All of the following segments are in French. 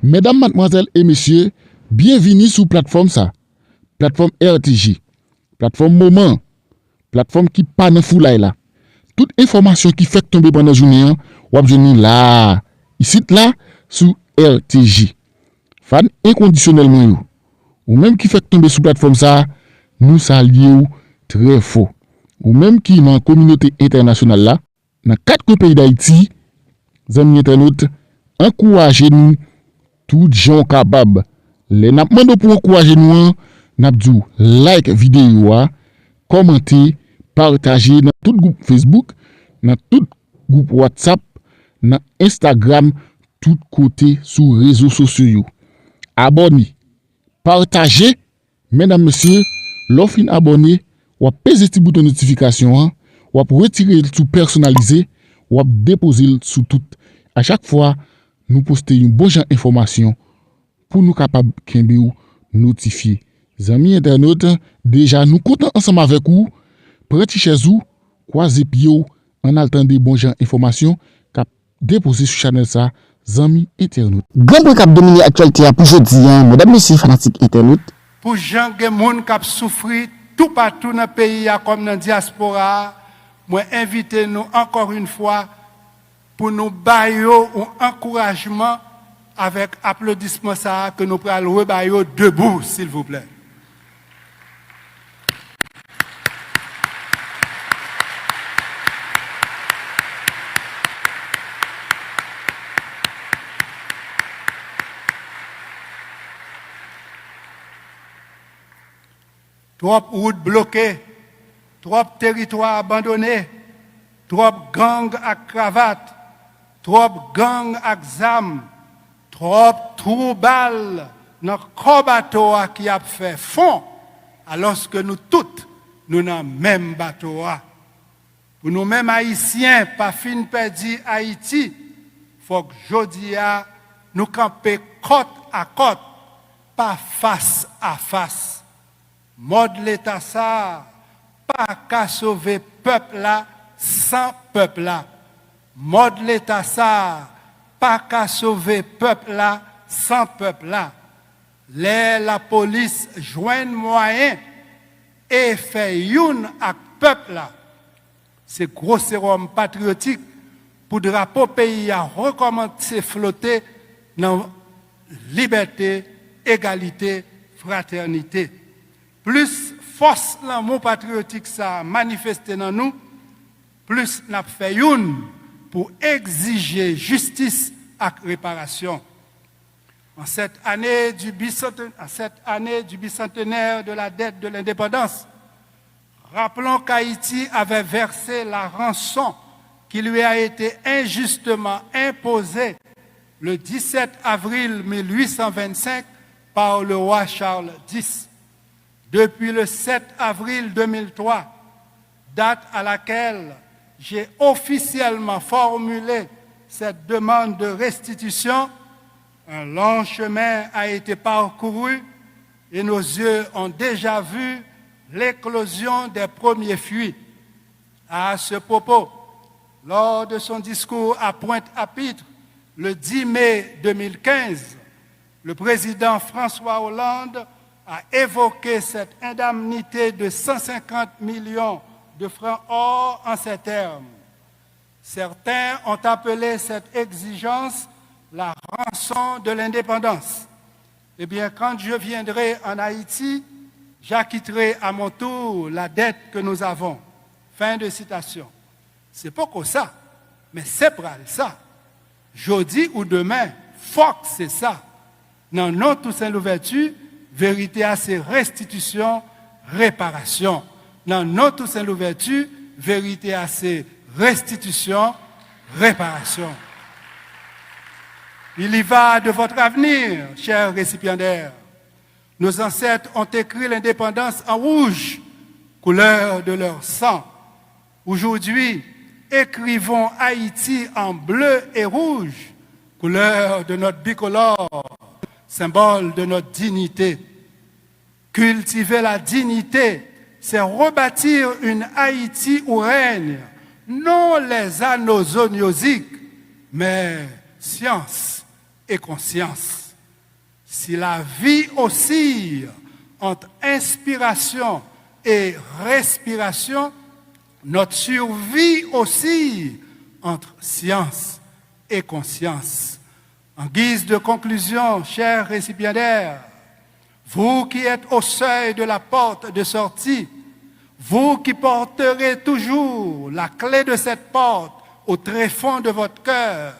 Mesdames, mademoiselles et messieurs, bienvenue sur plateforme ça. Plateforme RTJ. Plateforme Moment. Plateforme qui pas dans foulay là. Toute information qui fait tomber pendant la journée, ou abjeni là. Ici là, sur RTJ. Fan inconditionnellement yo. Ou même qui fait tomber sur plateforme ça, nous saluons très fort. Ou même qui dans la communauté internationale là, dans 4 pays d'Haïti, amis internautes, encouragez-nous tout gens capables. Les n'a demandé pour encourager nous, n'a dit like vidéo, commenter, partager dans tout groupe Facebook, dans tout groupe WhatsApp, dans Instagram, tout côté sur les réseaux sociaux. Abonnez, partagez, mesdames, messieurs, l'offre abonné, ou peser le bouton notification, ou retirer le tout personnalisé, ou déposer le sous tout. À chaque fois, nous postons une bonne information pour nous capables de notifier. Amis internautes, déjà nous comptons ensemble avec vous, prêtez chez vous, croisez pied en attendant des bonnes informations cap déposer sur channel ça, amis internautes. Grand point cap dominer actualité pour jeudi, mesdames messieurs fanatiques internautes. Pour gens qui moun k'ap souffrir tout partout dans le pays comme dans la diaspora, moi invitez nous encore une fois pour nous bailler un encouragement avec applaudissement ça que nous prenons rebailler debout s'il vous plaît. Trop routes bloquées, trop territoires abandonnés, trop gangs à cravate, trop gangs à zam, trop troubles dans le bateau qui a fait fond, alors que nous toutes, nous dans le même bateau. Pour nous-mêmes haïtiens, pas fin perdu Haïti, il faut que jodi nous camper côte à côte, pas face à face. Mode l'État ça, pas qu'à sauver peuple là sans peuple là. Mode l'État ça, pas qu'à sauver peuple là sans peuple là. La police joint moyen et fait une avec peuple là. C'est gros sérum patriotique pour drapeau pays à recommencer flotter dans liberté, égalité, fraternité. Plus force l'amour patriotique ça manifesté dans nous, plus n'a fait une pour exiger justice et réparation. En cette année du bicentenaire de la dette de l'indépendance, rappelons qu'Haïti avait versé la rançon qui lui a été injustement imposée le 17 avril 1825 par le roi Charles X. Depuis le 7 avril 2003, date à laquelle j'ai officiellement formulé cette demande de restitution, un long chemin a été parcouru et nos yeux ont déjà vu l'éclosion des premiers fruits. À ce propos, lors de son discours à Pointe-à-Pitre, le 10 mai 2015, le président François Hollande a évoqué cette indemnité de 150 millions de francs or en ces termes. Certains ont appelé cette exigence la rançon de l'indépendance. Eh bien, quand je viendrai en Haïti, j'acquitterai à mon tour la dette que nous avons. Fin de citation. C'est pas que ça, mais c'est pour ça. Jeudi ou demain, faut que c'est ça. Non, non, Toussaint Louverture, vérité à ses restitutions, réparation. Non, non, Toussaint Louverture, vérité à ses restitutions, réparation. Il y va de votre avenir, chers récipiendaires. Nos ancêtres ont écrit l'indépendance en rouge, couleur de leur sang. Aujourd'hui, écrivons Haïti en bleu et rouge, couleur de notre bicolore, symbole de notre dignité. Cultiver la dignité, c'est rebâtir une Haïti où règne non les anneaux zoniosiques, mais science, et conscience. Si la vie oscille entre inspiration et respiration, notre survie oscille entre science et conscience. En guise de conclusion, chers récipiendaires, vous qui êtes au seuil de la porte de sortie, vous qui porterez toujours la clé de cette porte au tréfonds de votre cœur,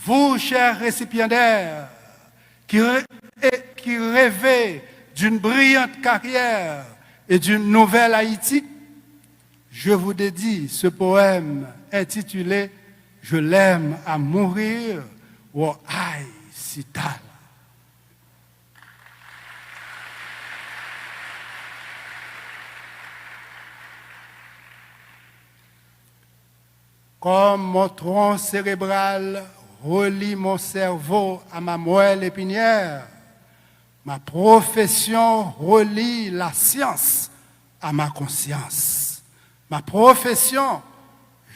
vous, chers récipiendaires, qui rêvez d'une brillante carrière et d'une nouvelle Haïti, je vous dédie ce poème intitulé « Je l'aime à mourir » ou « Aïe Sital ». Comme mon tronc cérébral relie mon cerveau à ma moelle épinière, ma profession relie la science à ma conscience. Ma profession,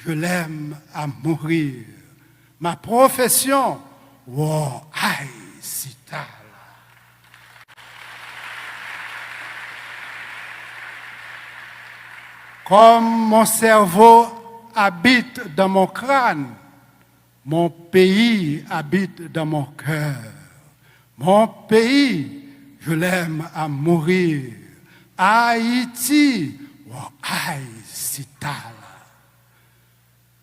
je l'aime à mourir. Ma profession, wow, aïe, Sital. Comme mon cerveau habite dans mon crâne, mon pays habite dans mon cœur. Mon pays, je l'aime à mourir. Haïti, wow, aïe, Sital.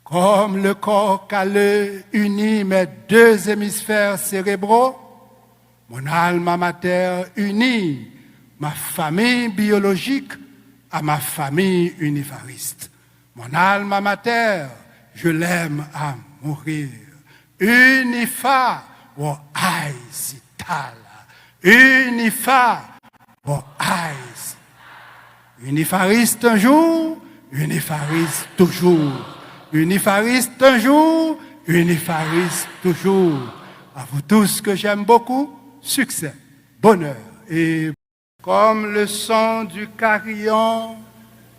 Comme le corps calleux unit mes deux hémisphères cérébraux, mon alma mater unit ma famille biologique à ma famille univariste. Mon alma mater, je l'aime à mourir. Unifa, wo aïe Sital. Unifa, wo aïe. Unifariste un jour, unifariste toujours. Unifariste un jour, unifariste toujours. À vous tous que j'aime beaucoup, succès, bonheur et comme le son du carillon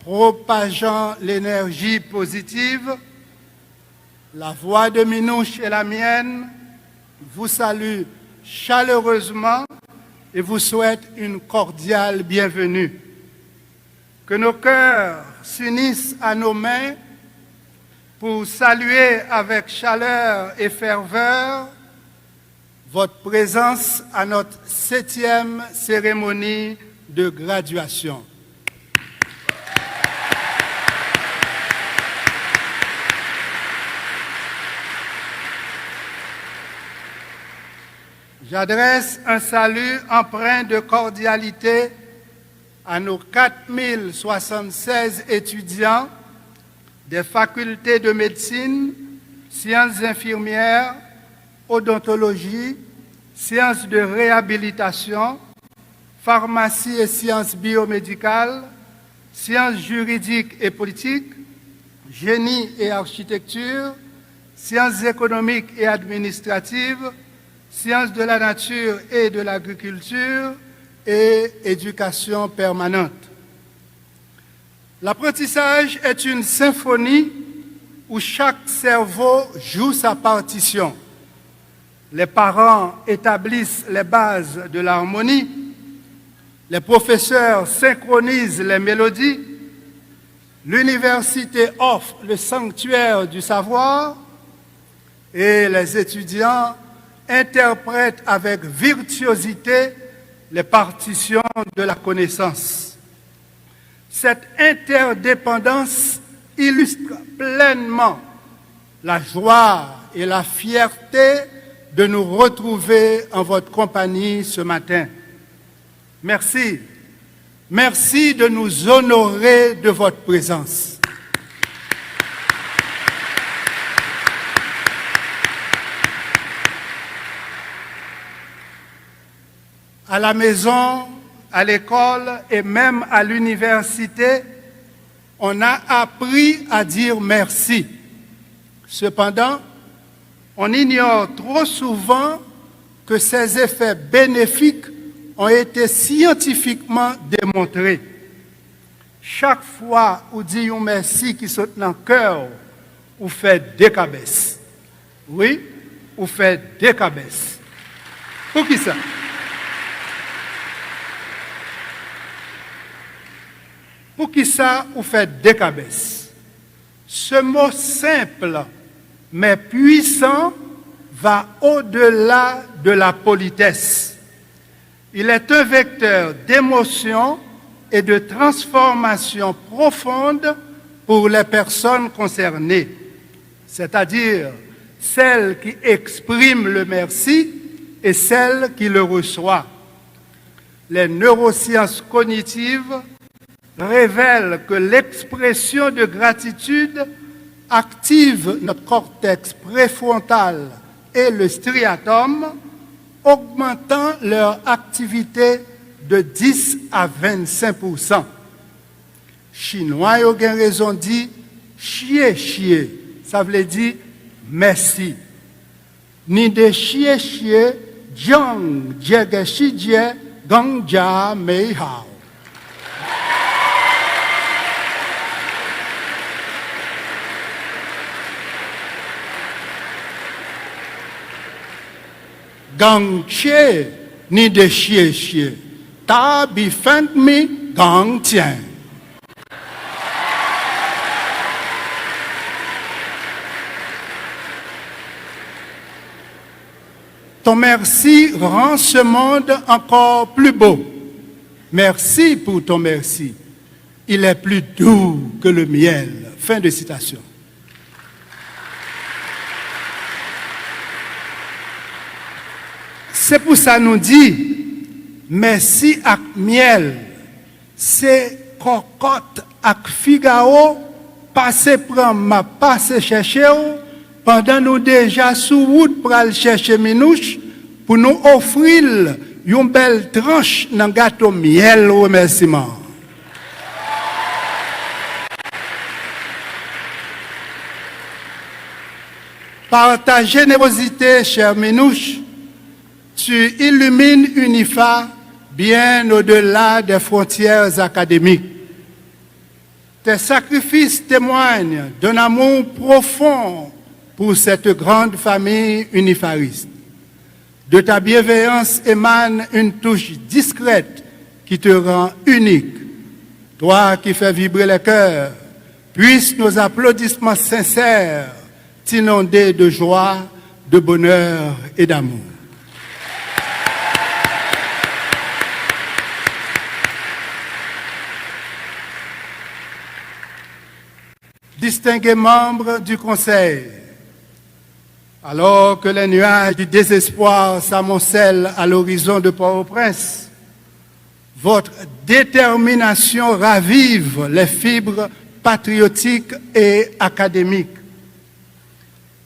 propageant l'énergie positive, la voix de Minouche et la mienne vous salue chaleureusement et vous souhaite une cordiale bienvenue. Que nos cœurs s'unissent à nos mains pour saluer avec chaleur et ferveur votre présence à notre 7e cérémonie de graduation. J'adresse un salut empreint de cordialité à nos 4076 étudiants des facultés de médecine, sciences infirmières, odontologie, sciences de réhabilitation, pharmacie et sciences biomédicales, sciences juridiques et politiques, génie et architecture, sciences économiques et administratives, sciences de la nature et de l'agriculture et éducation permanente. L'apprentissage est une symphonie où chaque cerveau joue sa partition. Les parents établissent les bases de l'harmonie, les professeurs synchronisent les mélodies, l'université offre le sanctuaire du savoir et les étudiants interprètent avec virtuosité les partitions de la connaissance. Cette interdépendance illustre pleinement la joie et la fierté de nous retrouver en votre compagnie ce matin. Merci. Merci de nous honorer de votre présence. À la maison, à l'école et même à l'université, on a appris à dire merci. Cependant, on ignore trop souvent que ces effets bénéfiques ont été scientifiquement démontrés. Chaque fois où dit un merci qui saute dans le cœur, ou fait des cabesses. Oui, ou fait des cabesses. Pour qui ça? Pour qui ça, vous faites décabès? Ce mot simple mais puissant va au-delà de la politesse. Il est un vecteur d'émotion et de transformation profonde pour les personnes concernées, c'est-à-dire celles qui expriment le merci et celles qui le reçoivent. Les neurosciences cognitives révèlent que l'expression de gratitude active notre cortex préfrontal et le striatum, augmentant leur activité de 10 à 25%. Chinois ont raison dit chier chier, ça veut dire merci. Ni de chier chier, jiang jie shi jie gong jia mei hao. Gang chie ni de chier chier, ta bi feng mi gang tian. Ton merci rend ce monde encore plus beau. Merci pour ton merci. Il est plus doux que le miel. Fin de citation. C'est pour ça nous dit merci ak miel. C'est cocotte ak Figaro passer prendre ma passe chercher pendant nous déjà sous route pour aller chercher minouche pour nous offrir une belle tranche dans gâteau miel remerciement. Par ta générosité, cher minouche, tu illumines UNIFA bien au-delà des frontières académiques. Tes sacrifices témoignent d'un amour profond pour cette grande famille unifariste. De ta bienveillance émane une touche discrète qui te rend unique. Toi qui fais vibrer les cœurs, puissent nos applaudissements sincères t'inonder de joie, de bonheur et d'amour. Distingués membres du Conseil, alors que les nuages du désespoir s'amoncellent à l'horizon de Port-au-Prince, votre détermination ravive les fibres patriotiques et académiques.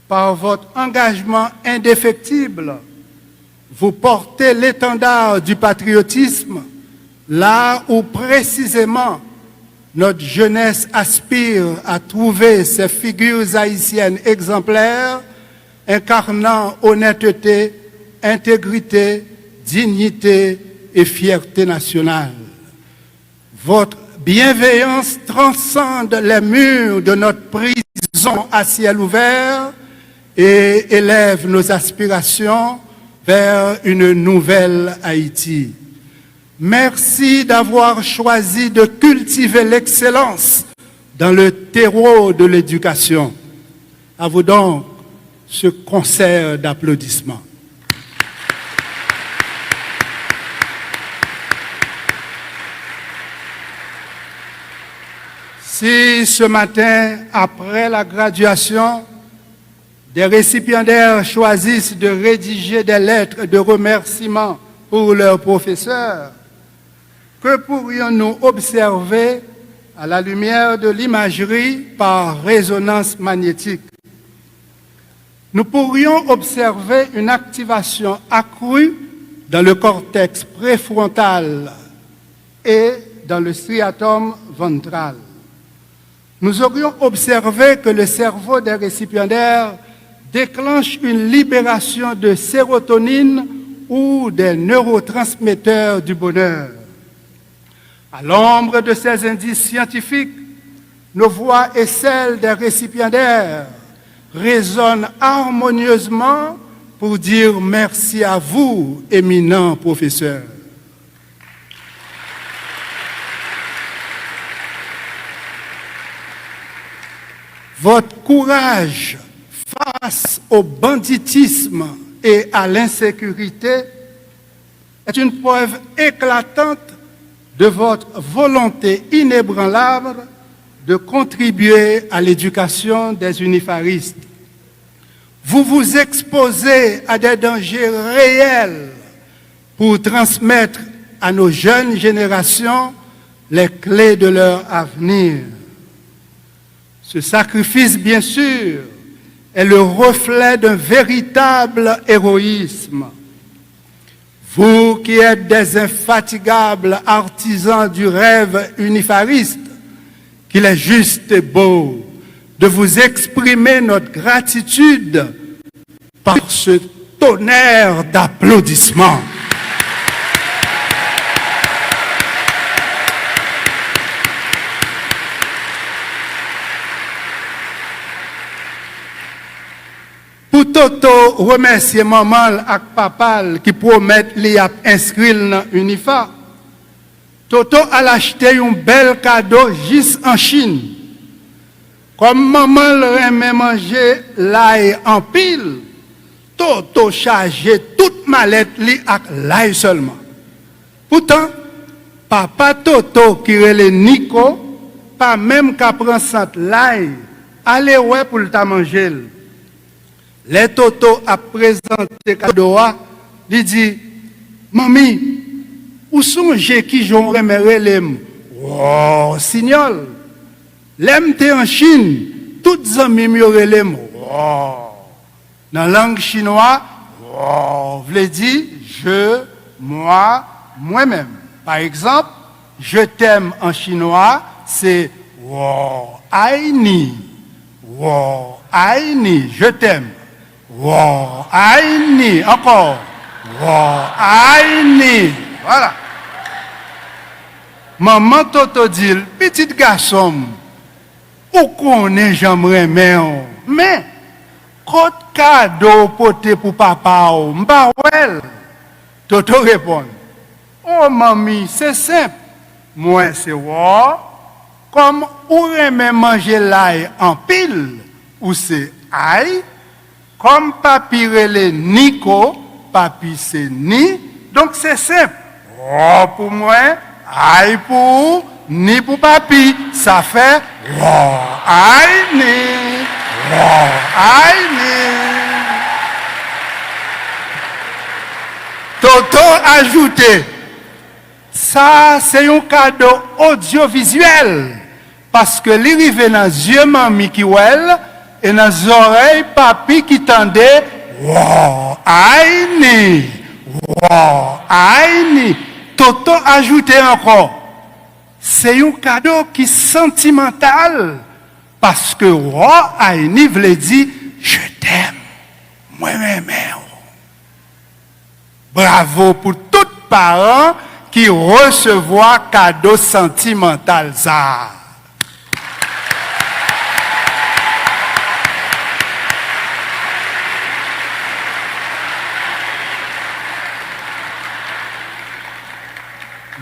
Par votre engagement indéfectible, vous portez l'étendard du patriotisme là où précisément notre jeunesse aspire à trouver ces figures haïtiennes exemplaires incarnant honnêteté, intégrité, dignité et fierté nationale. Votre bienveillance transcende les murs de notre prison à ciel ouvert et élève nos aspirations vers une nouvelle Haïti. Merci d'avoir choisi de cultiver l'excellence dans le terreau de l'éducation. À vous donc ce concert d'applaudissements. Si ce matin, après la graduation, des récipiendaires choisissent de rédiger des lettres de remerciement pour leurs professeurs, que pourrions-nous observer à la lumière de l'imagerie par résonance magnétique? Nous pourrions observer une activation accrue dans le cortex préfrontal et dans le striatum ventral. Nous aurions observé que le cerveau des récipiendaires déclenche une libération de sérotonine ou des neurotransmetteurs du bonheur. À l'ombre de ces indices scientifiques, nos voix et celles des récipiendaires résonnent harmonieusement pour dire merci à vous, éminents professeurs. Votre courage face au banditisme et à l'insécurité est une preuve éclatante de votre volonté inébranlable de contribuer à l'éducation des unifaristes. Vous vous exposez à des dangers réels pour transmettre à nos jeunes générations les clés de leur avenir. Ce sacrifice, bien sûr, est le reflet d'un véritable héroïsme. Vous qui êtes des infatigables artisans du rêve unifariste, qu'il est juste et beau de vous exprimer notre gratitude par ce tonnerre d'applaudissements. Pour Toto, remercier maman et papa qui promettent de inscrire dans l'UNIFA. Toto a acheté un bel cadeau juste en Chine. Comme maman aimait manger l'ail en pile, Toto chargeait toute mallette avec l'ail seulement. Pourtant, papa Toto qui relève Nico, pas même qu'à prendre l'ail, allez ouais pour le manger. Les Toto a présenté cadeau, il dit, Mami, où sont les qui j'en remercié les wow, signal. L'aime en Chine, toutes les amis me relèvent wow. Dans la langue chinoise, wow, veut dire je, moi, moi-même. Par exemple, je t'aime en chinois, c'est wow, ai ni. Wow, ai ni, je t'aime. Wow, ai ni, encore. Wow, ai ni. Voilà. Maman Toto dit, petit garçon, où connaît j'aimerais mais quand cadeau porté pour papa, m'bawel. Toto répond, oh mamie, c'est simple. Moi c'est wow, comme ou aime manger l'ail en pile, ou c'est ail, comme papi relé Nico, papi c'est ni, donc c'est simple. Oh pour moi, aïe pour, ni pour papi, ça fait wow, aïe ni, wow, aïe ni. Toto ajouté, ça c'est un cadeau audiovisuel, parce que l'arrivée dans les yeux mamie qui ouel, et dans les oreilles papi qui tendait, wow, aïe ni, wow, aïe ni. Toto ajouté encore, c'est un cadeau qui est sentimental parce que roi Aïni veut dire je t'aime, moi-même. Bravo pour tous les parents qui recevront cadeau sentimental ça.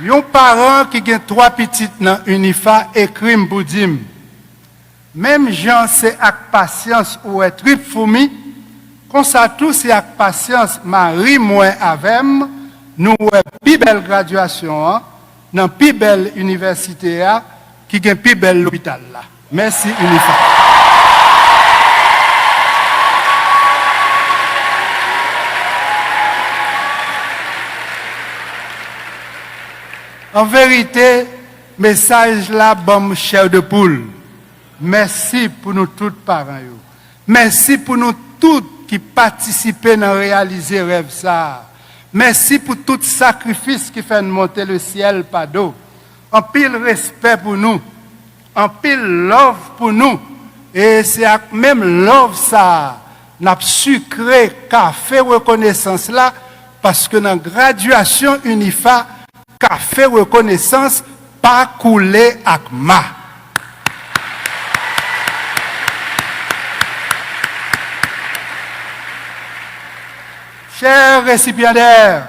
Yon parent qui a 3 petites dans l'UNIFA écrit pour dire, même Jean c'est avec patience ou est trip fourmi, comme ça tout c'est avec patience, Marie moi avec nous avons plus belle graduation, dans plus belle université, qui a plus belle l'hôpital là. Merci UNIFA. En vérité, message là, bon chair de poule. Merci pour nous tous parents. Merci pour nous tous qui participent à réaliser le rêve ça. Merci pour tout sacrifice qui fait monter le ciel par d'eau. En pile respect pour nous. En pile love pour nous. Et c'est même love ça. N'a sucré café reconnaissance là. Parce que dans la graduation UNIFA, café reconnaissance pas coulé avec ma. Chers récipiendaires,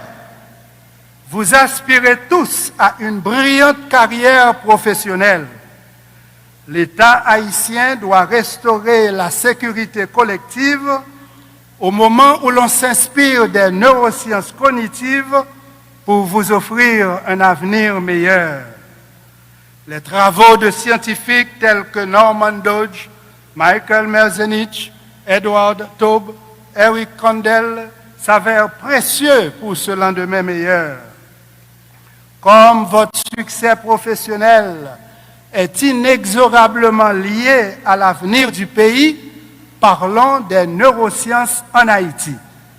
vous aspirez tous à une brillante carrière professionnelle. L'État haïtien doit restaurer la sécurité collective au moment où l'on s'inspire des neurosciences cognitives pour vous offrir un avenir meilleur. Les travaux de scientifiques tels que Norman Dodge, Michael Merzenich, Edward Taube, Eric Kandel s'avèrent précieux pour ce lendemain meilleur. Comme votre succès professionnel est inexorablement lié à l'avenir du pays, parlons des neurosciences en Haïti.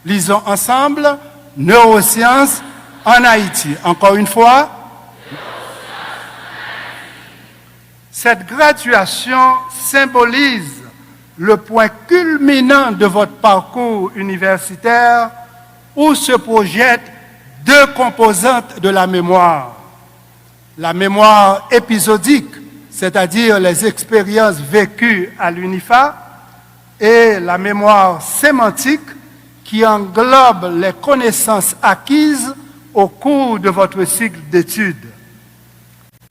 Lisons ensemble neurosciences en Haïti. Encore une fois. Cette graduation symbolise le point culminant de votre parcours universitaire où se projettent deux composantes de la mémoire. La mémoire épisodique, c'est-à-dire les expériences vécues à l'UNIFA, et la mémoire sémantique qui englobe les connaissances acquises au cours de votre cycle d'études.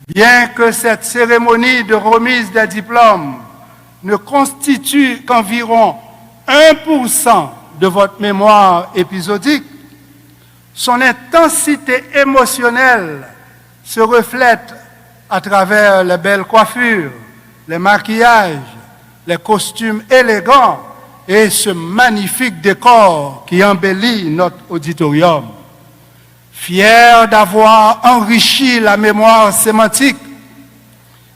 Bien que cette cérémonie de remise des diplômes ne constitue qu'environ 1% de votre mémoire épisodique, son intensité émotionnelle se reflète à travers les belles coiffures, les maquillages, les costumes élégants et ce magnifique décor qui embellit notre auditorium. Fier d'avoir enrichi la mémoire sémantique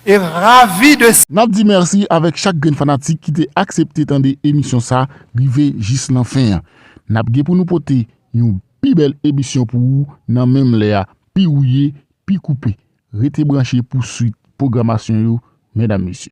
et ravi de... N'a dit merci avec chaque grain fanatique qui t'a accepté dans des émissions ça, rivé jusqu'à la fin. N'a pas pour nous porter une plus belle émission pour vous, dans même l'air, puis rouillé, puis coupé. Restez branchés pour suite programmation, mesdames, messieurs.